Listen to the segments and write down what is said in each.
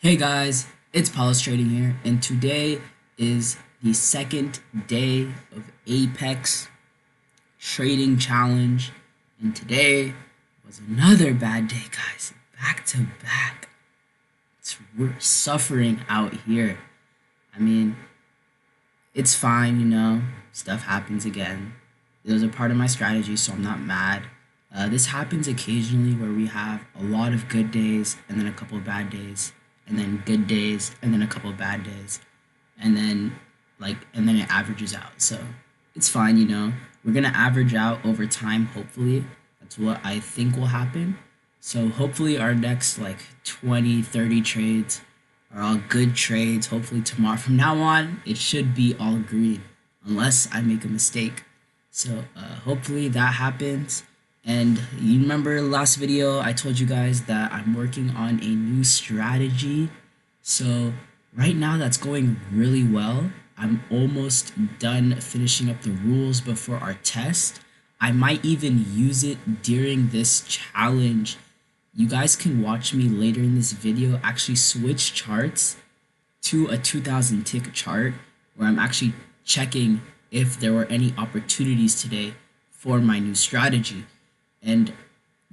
Hey guys, it's Paulus Trading here, and today is the second day of Apex Trading Challenge, and today was another bad day, guys. Back to back. We're suffering out here. I mean, it's fine, stuff happens again. It was a part of my strategy, so I'm not mad. This happens occasionally where we have a lot of good days and then a couple of bad days, and then good days and then a couple of bad days, and then it averages out. So it's fine. We're gonna average out over time. Hopefully, that's what I think will happen. So hopefully our next 20, 30 trades are all good trades. Hopefully tomorrow, from now on, it should be all green unless I make a mistake. So hopefully that happens. And you remember last video, I told you guys that I'm working on a new strategy. So right now that's going really well. I'm almost done finishing up the rules before our test. I might even use it during this challenge. You guys can watch me later in this video actually switch charts to a 2000 tick chart where I'm actually checking if there were any opportunities today for my new strategy. And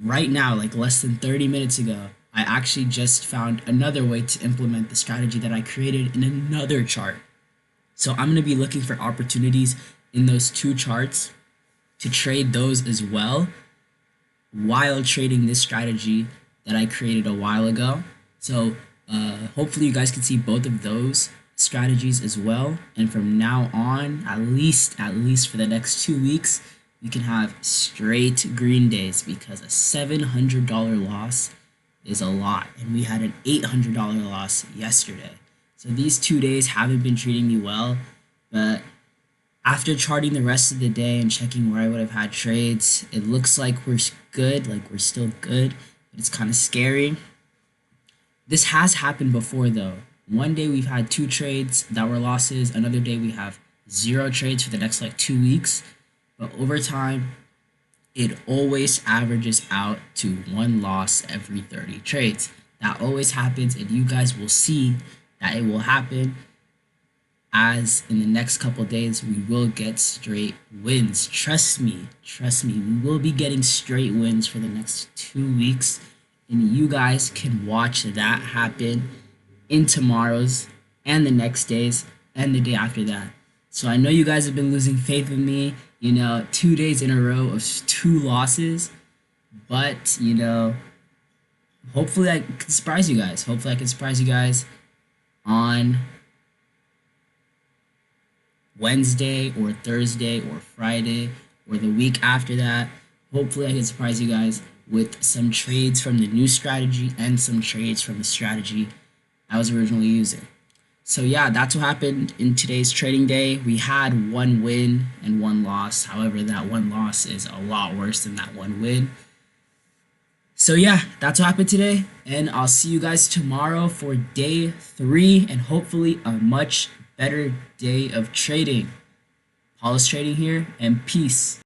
right now, less than 30 minutes ago, I actually just found another way to implement the strategy that I created in another chart. So I'm going to be looking for opportunities in those two charts to trade those as well while trading this strategy that I created a while ago. So hopefully you guys can see both of those strategies as well. And from now on, at least for the next 2 weeks, we can have straight green days, because a $700 loss is a lot, and we had an $800 loss yesterday. So these 2 days haven't been treating me well, but after charting the rest of the day and checking where I would have had trades, it looks like we're good, we're still good, but it's kind of scary. This has happened before though. One day we've had 2 trades that were losses, another day we have 0 trades for the next 2 weeks. But over time, it always averages out to 1 loss every 30 trades. That always happens, and you guys will see that it will happen, as in the next couple days we will get straight wins. Trust me, we will be getting straight wins for the next 2 weeks, and you guys can watch that happen in tomorrow's and the next days and the day after that. So I know you guys have been losing faith in me, 2 days in a row of 2 losses, but hopefully I can surprise you guys. Hopefully I can surprise you guys on Wednesday or Thursday or Friday or the week after that. Hopefully I can surprise you guys with some trades from the new strategy and some trades from the strategy I was originally using. So yeah, that's what happened in today's trading day. We had 1 win and 1 loss. However, that 1 loss is a lot worse than that 1 win. So yeah, that's what happened today. And I'll see you guys tomorrow for day 3 and hopefully a much better day of trading. Paulus Trading here, and peace.